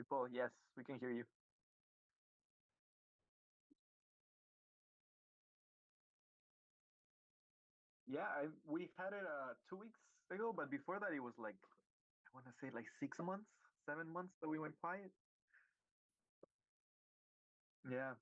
People, yes, we can hear you. Yeah, we had it 2 weeks ago, but before that it was like I want to say like 6 months, 7 months that we went quiet. Yeah.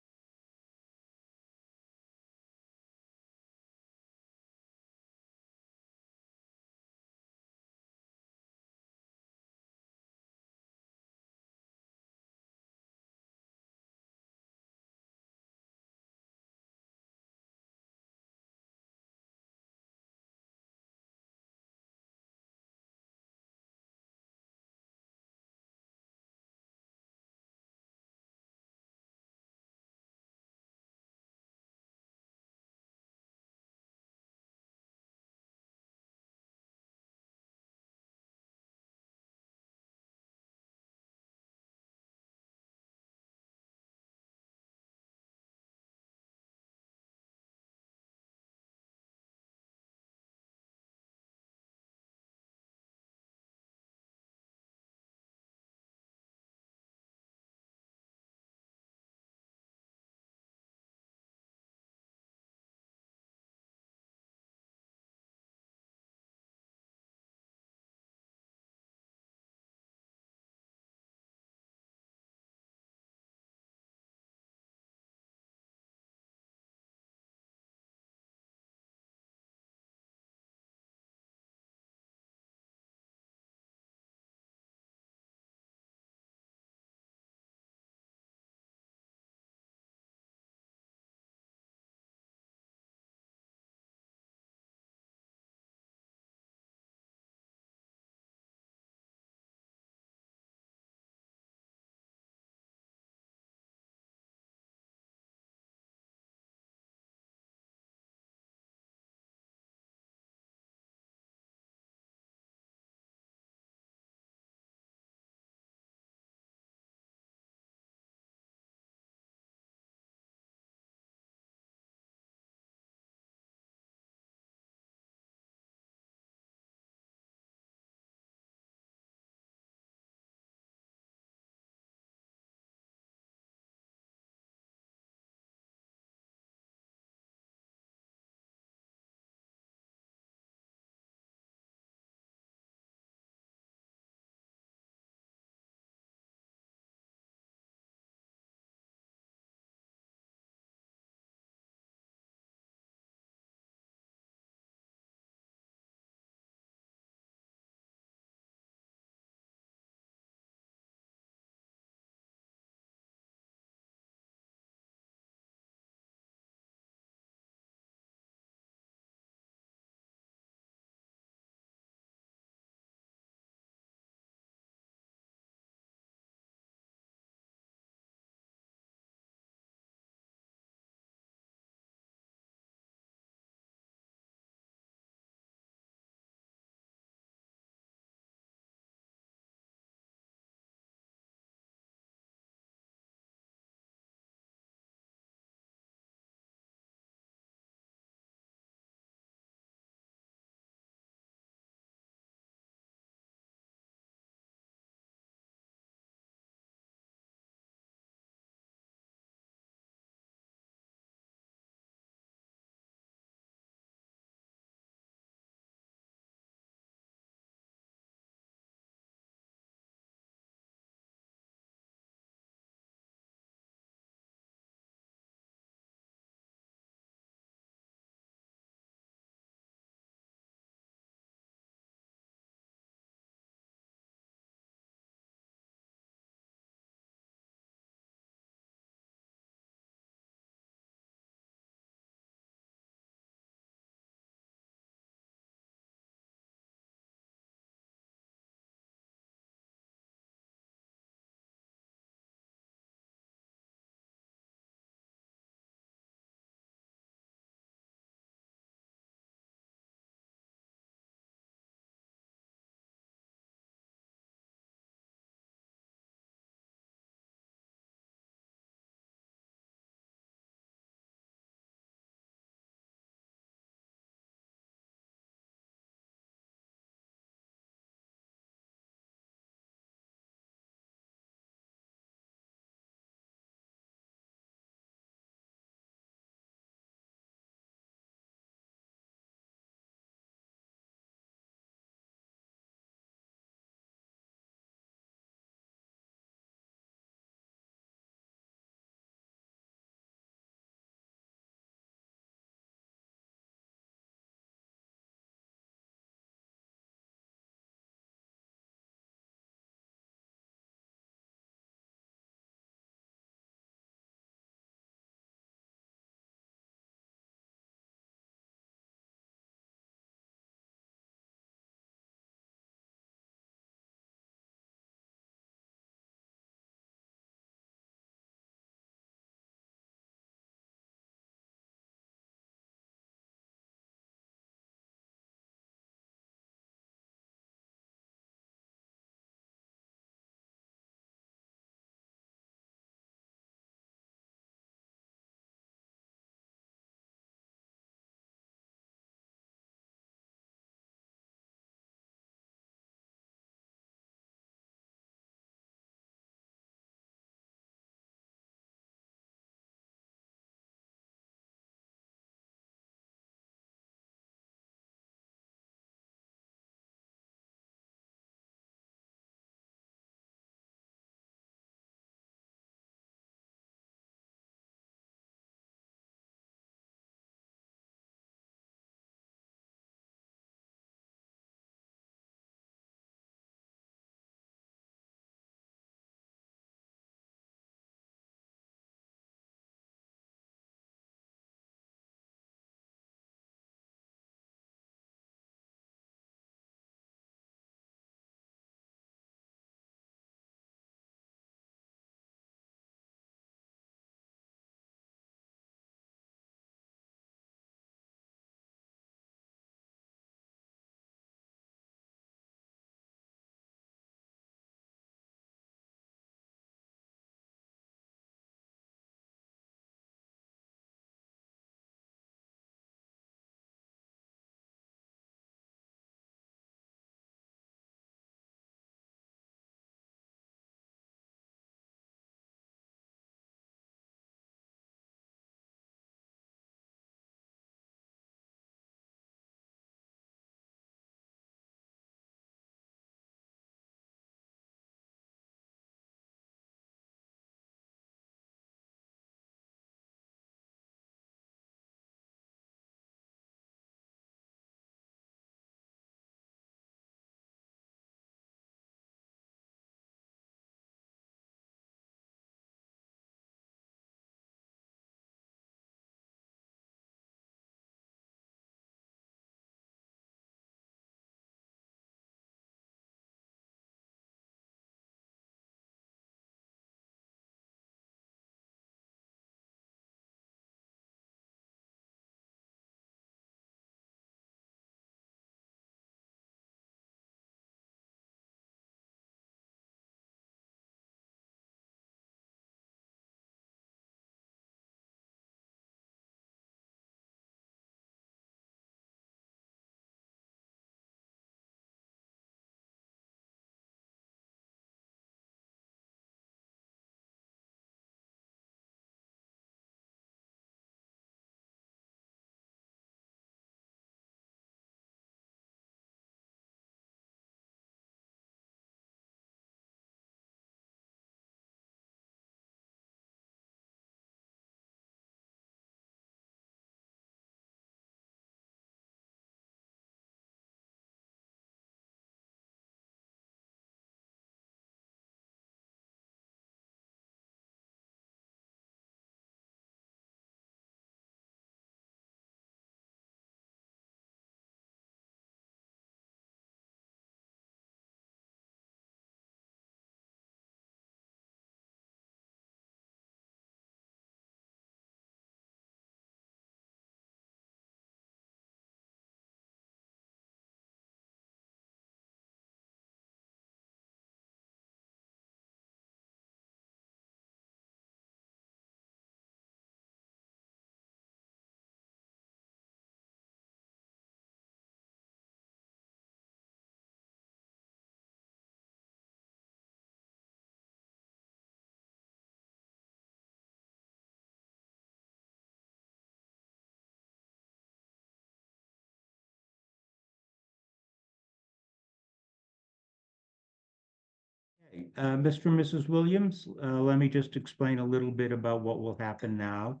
Mr. and Mrs. Williams, let me just explain a little bit about what will happen now.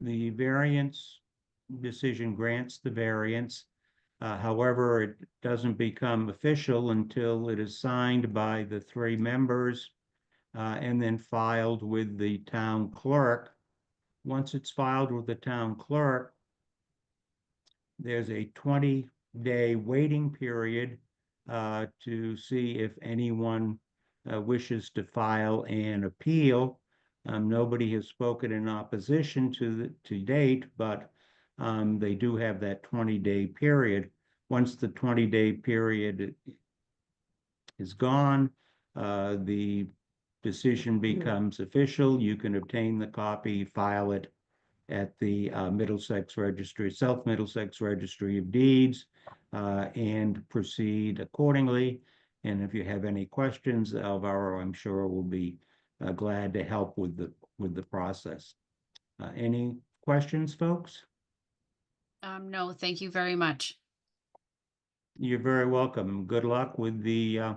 The variance decision grants the variance. However, it doesn't become official until it is signed by the 3 members and then filed with the town clerk. Once it's filed with the town clerk, there's a 20-day waiting period to see if anyone wishes to file an appeal. Nobody has spoken in opposition to date, but they do have that 20-day period. Once the 20-day period is gone, the decision becomes official. You can obtain the copy, file it at the Middlesex Registry, South Middlesex Registry of Deeds, and proceed accordingly. And if you have any questions, Alvaro, I'm sure will be glad to help with the process. Any questions, folks? No, thank you very much. You're very welcome. Good luck with the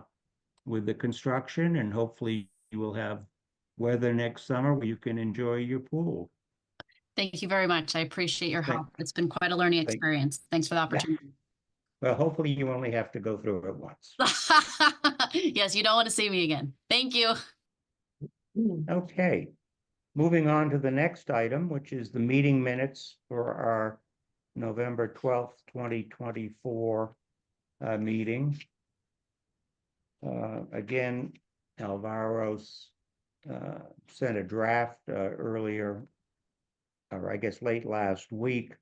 construction, and hopefully you will have weather next summer where you can enjoy your pool. Thank you very much. I appreciate your help. It's been quite a learning experience. Thanks for the opportunity. Well, hopefully you only have to go through it once. Yes, you don't want to see me again. Thank you. Okay. Moving on to the next item, which is the meeting minutes for our November 12th, 2024 meeting. Again, Alvaro's sent a draft earlier, or I guess late last week.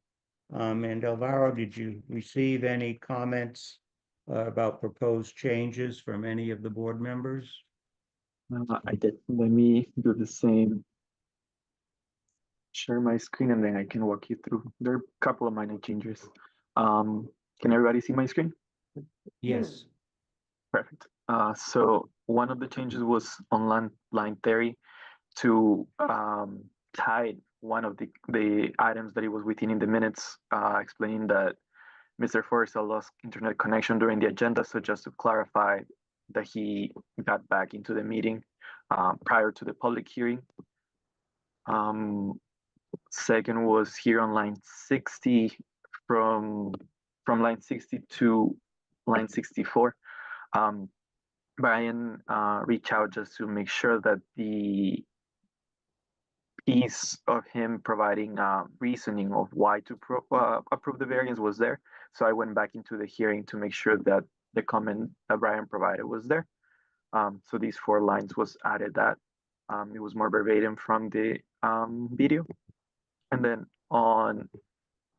And Alvaro, did you receive any comments about proposed changes from any of the board members? I did. Let me do the same. Share my screen and then I can walk you through. There are a couple of minor changes. Can everybody see my screen? Yes. Perfect. So one of the changes was on line 30 to hide one of the items that it was within in the minutes, explaining that Mr. Forrestal lost internet connection during the agenda. So just to clarify that he got back into the meeting prior to the public hearing. Second was here on line 60, from line 60 to line 64. Brian reached out just to make sure that the piece of him providing reasoning of why to approve the variance was there. So I went back into the hearing to make sure that the comment that Brian provided was there. So these 4 lines was added that. It was more verbatim from the video. And then on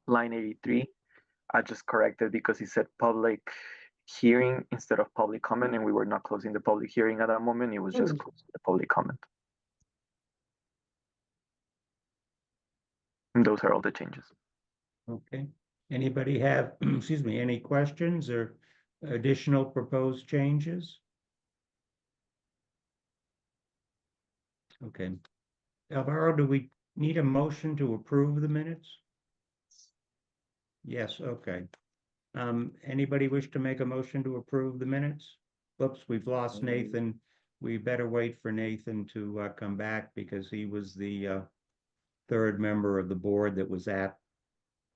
line 83, I just corrected because he said public hearing instead of public comment, and we were not closing the public hearing at that moment. It was just closing the public comment. And those are all the changes. Okay. Anybody have, excuse me, any questions or additional proposed changes? Okay. Alvaro, do we need a motion to approve the minutes? Yes, okay. Anybody wish to make a motion to approve the minutes? Whoops, we've lost Nathan. We better wait for Nathan to come back because he was the 3rd member of the board that was at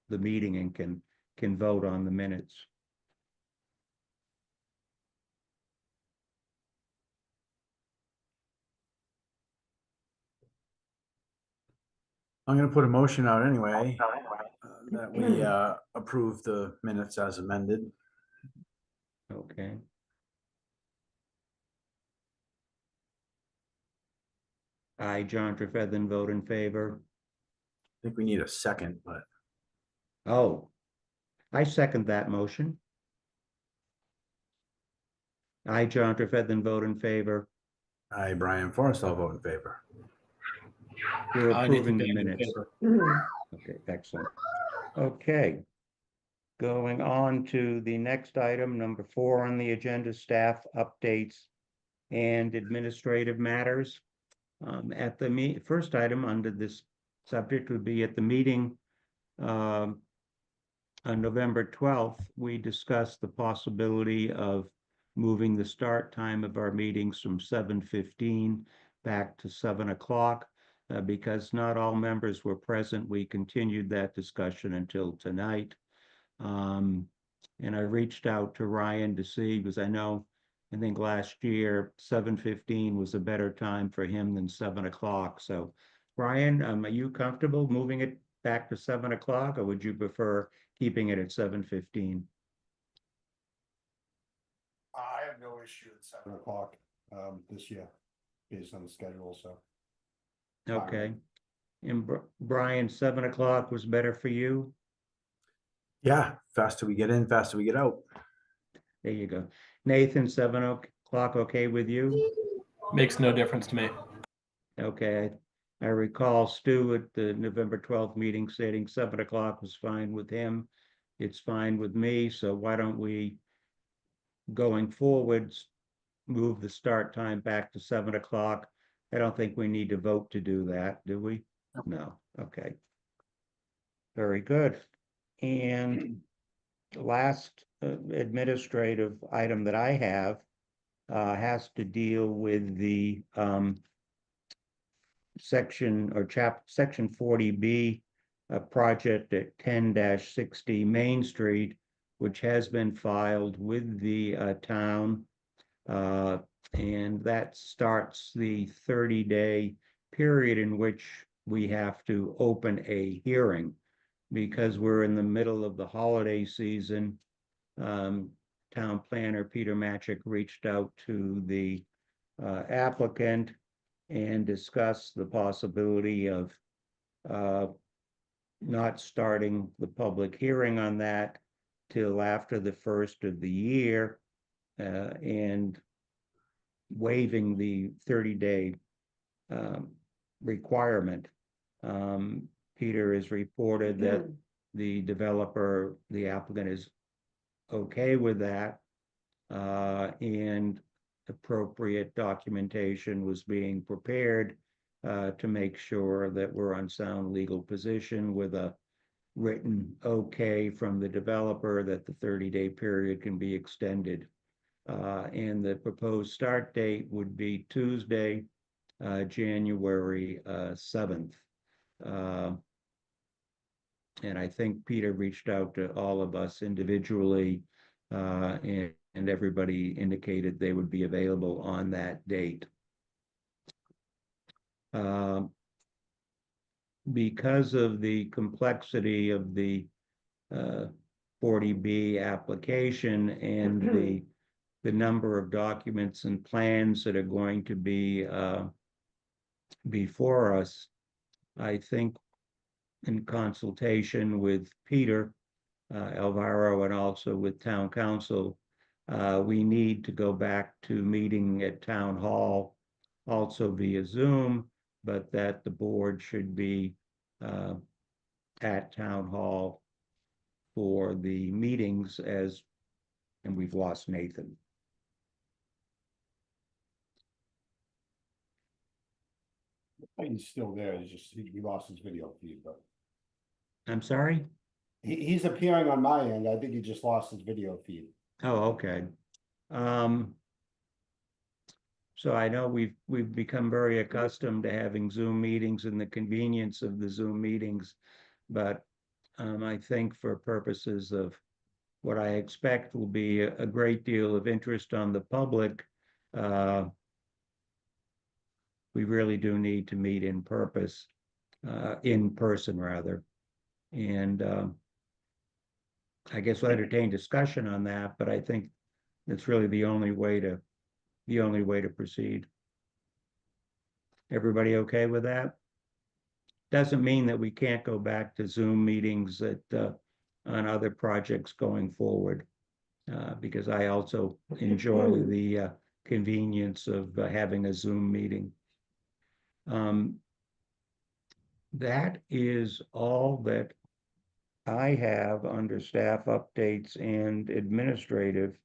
the meeting and can vote on the minutes. I'm going to put a motion out anyway that we approve the minutes as amended. Okay. I, John Trefethan, vote in favor. I think we need a second, but Oh, I second that motion. I, John Trefethan, vote in favor. I, Brian Forrestal, vote in favor. We're approving the minutes. Okay, excellent. Okay. Going on to the next item, number 4 on the agenda, staff updates and administrative matters. At the first item under this subject would be at the meeting on November 12th, we discussed the possibility of moving the start time of our meetings from 7:15 back to 7 o'clock. Because not all members were present, we continued that discussion until tonight. And I reached out to Ryan to see, because I think last year, 7:15 was a better time for him than 7 o'clock. So Ryan, are you comfortable moving it back to 7 o'clock, or would you prefer keeping it at 7:15? I have no issue at 7 o'clock this year, based on the schedule, so. Okay. And Brian, 7 o'clock was better for you? Yeah, faster we get in, faster we get out. There you go. Nathan, 7 o'clock okay with you? Makes no difference to me. Okay, I recall Stu at the November 12th meeting stating 7 o'clock was fine with him. It's fine with me, so why don't we, going forwards, move the start time back to 7 o'clock? I don't think we need to vote to do that, do we? No, okay. Very good. And the last administrative item that I have has to deal with the section 40B project at 10-60 Main Street, which has been filed with the town. And that starts the 30-day period in which we have to open a hearing. Because we're in the middle of the holiday season, town planner Peter Matchik reached out to the applicant and discussed the possibility of not starting the public hearing on that till after the first of the year, and waiving the 30-day requirement. Peter has reported that the developer, the applicant, is okay with that, and appropriate documentation was being prepared to make sure that we're on sound legal position with a written okay from the developer that the 30-day period can be extended. And the proposed start date would be Tuesday, January 7th. And I think Peter reached out to all of us individually, and everybody indicated they would be available on that date. Because of the complexity of the 40B application and the number of documents and plans that are going to be before us, I think in consultation with Peter Alvaro and also with town council, we need to go back to meeting at town hall, also via Zoom, but that the board should be at town hall for the meetings and we've lost Nathan. He's still there, he's just, he lost his video feed, but I'm sorry? he's appearing on my end. I think he just lost his video feed. Oh, okay. So I know we've become very accustomed to having Zoom meetings and the convenience of the Zoom meetings, but I think for purposes of what I expect will be a great deal of interest on the public, we really do need to meet in person rather. And I guess we'll entertain discussion on that, but I think it's really the only way to proceed. Everybody okay with that? Doesn't mean that we can't go back to Zoom meetings on other projects going forward, because I also enjoy the convenience of having a Zoom meeting. That is all that I have under staff updates and administrative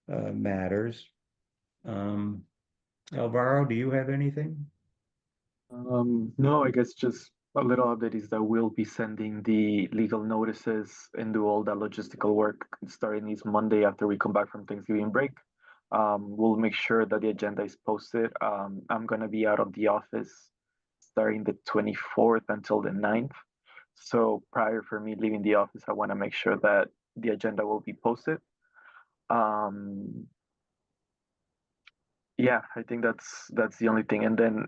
matters. Alvaro, do you have anything? No, I guess just a little update is that we'll be sending the legal notices and do all that logistical work starting this Monday after we come back from Thanksgiving break. We'll make sure that the agenda is posted. I'm gonna be out of the office starting the 24th until the 9th. So prior for me leaving the office, I want to make sure that the agenda will be posted. Yeah, I think that's the only thing. And then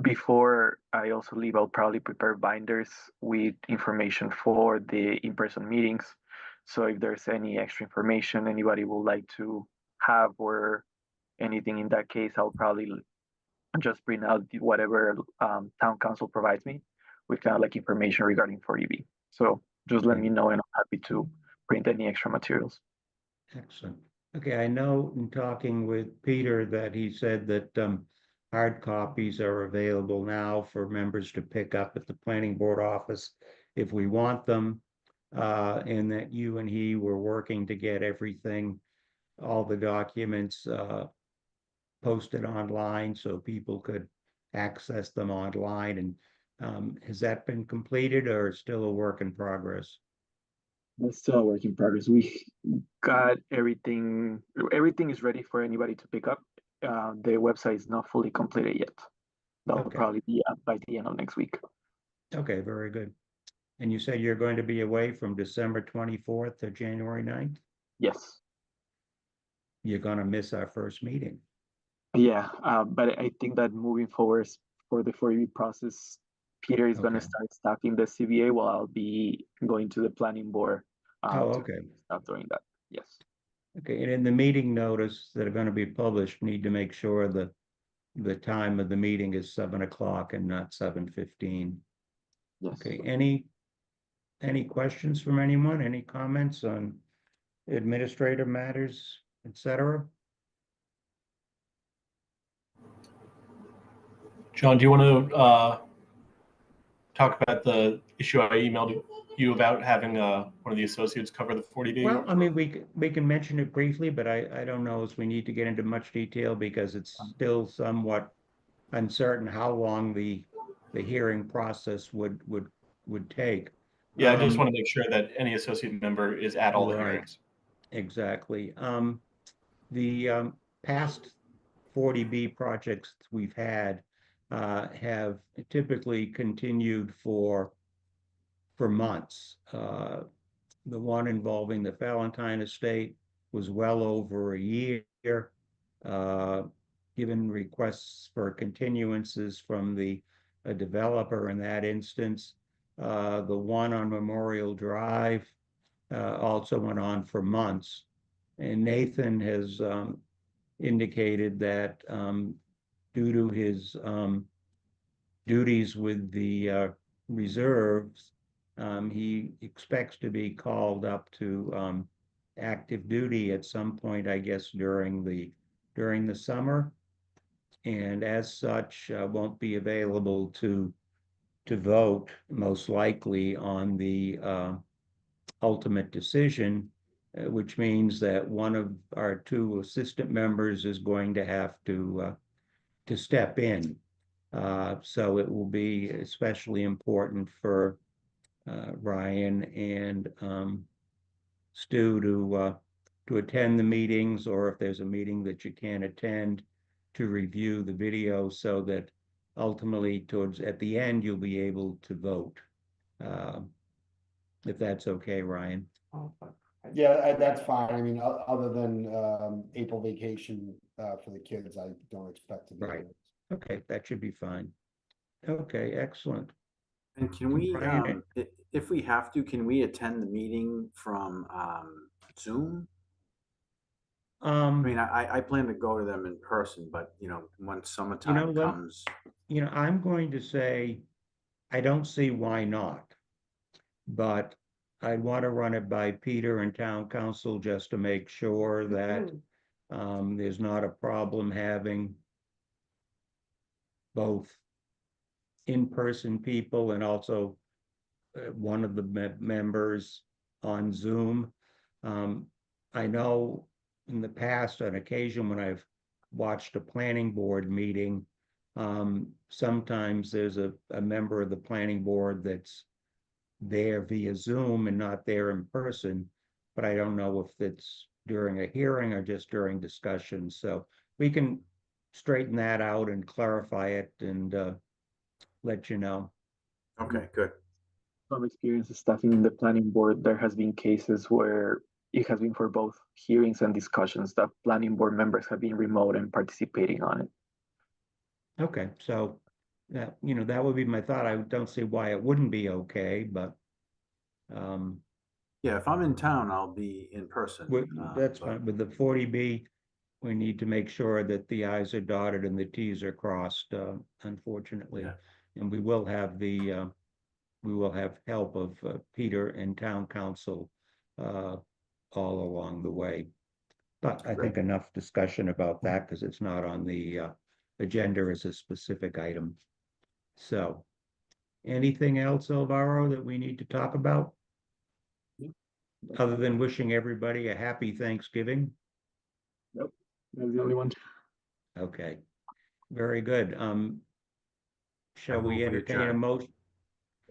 before I also leave, I'll probably prepare binders with information for the in-person meetings. So if there's any extra information anybody would like to have or anything in that case, I'll probably just print out whatever town council provides me with kind of like information regarding 40B. So just let Okay. me know and I'm happy to print any extra materials. Excellent. Okay, I know in talking with Peter that he said that hard copies are available now for members to pick up at the planning board office if we want them. And that you and he were working to get everything, all the documents posted online so people could access them online. And has that been completed or still a work in progress? It's still a work in progress. We got everything. Everything is ready for anybody to pick up. The website is not fully completed yet. That'll Okay. probably be up by the end of next week. Okay, very good. And you said you're going to be away from December 24th to January 9th? Yes. You're gonna miss our first meeting. Yeah, but I think that moving forward for the 40B process, Peter is going to Okay. start staffing the CVA while I'll be going to the planning board. Oh, to okay. start doing that. Yes. Okay, and in the meeting notice that are gonna be published, need to make sure that the time of the meeting is 7 o'clock and not 7:15. Yes. Okay, any questions from anyone? Any comments on administrative matters, etc.? John, do you want to talk about the issue I emailed you about having one of the associates cover the 40B? Well, I mean, we can mention it briefly, but I don't know if we need to get into much detail because it's still somewhat uncertain how long the hearing process would take. Yeah, I just want to make sure that any associate member is at all the Right. hearings. Exactly. The past 40B projects we've had have typically continued for months. The one involving the Valentine estate was well over a year. Given requests for continuances from the developer in that instance. The one on Memorial Drive also went on for months. And Nathan has indicated that due to his duties with the reserves, he expects to be called up to active duty at some point, I guess, during the summer. And as such, won't be available to vote most likely on the ultimate decision, which means that one of our two assistant members is going to have to step in. So it will be especially important for Ryan and Stu to attend the meetings, or if there's a meeting that you can't attend, to review the video so that ultimately at the end, you'll be able to vote. If that's okay, Ryan. Yeah, that's fine. I mean, other than April vacation for the kids, I don't expect to be. Right. Okay, that should be fine. Okay, excellent. And can we, Brian? if we have to, can we attend the meeting from Zoom? I mean, I plan to go to them in person, but when summertime what? comes. I'm going to say, I don't see why not. But I'd want to run it by Peter and town council just to make sure that there's not a problem having both in-person people and also one of the members on Zoom. I know in the past, on occasion when I've watched a planning board meeting, sometimes there's a member of the planning board that's there via Zoom and not there in person, but I don't know if it's during a hearing or just during discussion. So we can straighten that out and clarify it and let you know. Okay, good. From experience staffing in the planning board, there has been cases where it has been for both hearings and discussions that planning board members have been remote and participating on it. Okay, so that, you know, that would be my thought. I don't see why it wouldn't be okay, but Yeah, if I'm in town, I'll be in person. that's but- fine. With the 40B, we need to make sure that the i's are dotted and the t's are crossed, unfortunately. Yeah. And we will have help of Peter and town council all along the way. But I think enough discussion about that because it's not on the agenda as a specific item. So anything else, Alvaro, that we need to talk about? Other than wishing everybody a happy Thanksgiving? Nope, that's the only one. Okay, very good. Shall we move we entertain a adjourn. motion?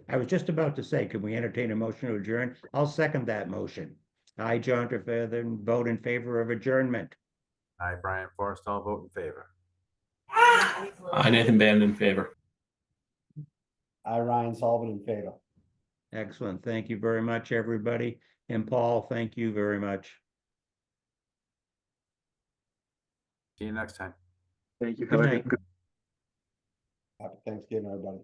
I was just about to say, can we entertain a motion to adjourn? I'll second that motion. I, John Trefethen, vote in favor of adjournment. I, Brian Forrest, I'll vote in favor. I, Nathan Band, in favor. I, Ryan Sullivan, in favor. Excellent. Thank you very much, everybody. And Paul, thank you very much. See you next time. Thank you. Good Have a night. good Happy Thanksgiving, everybody.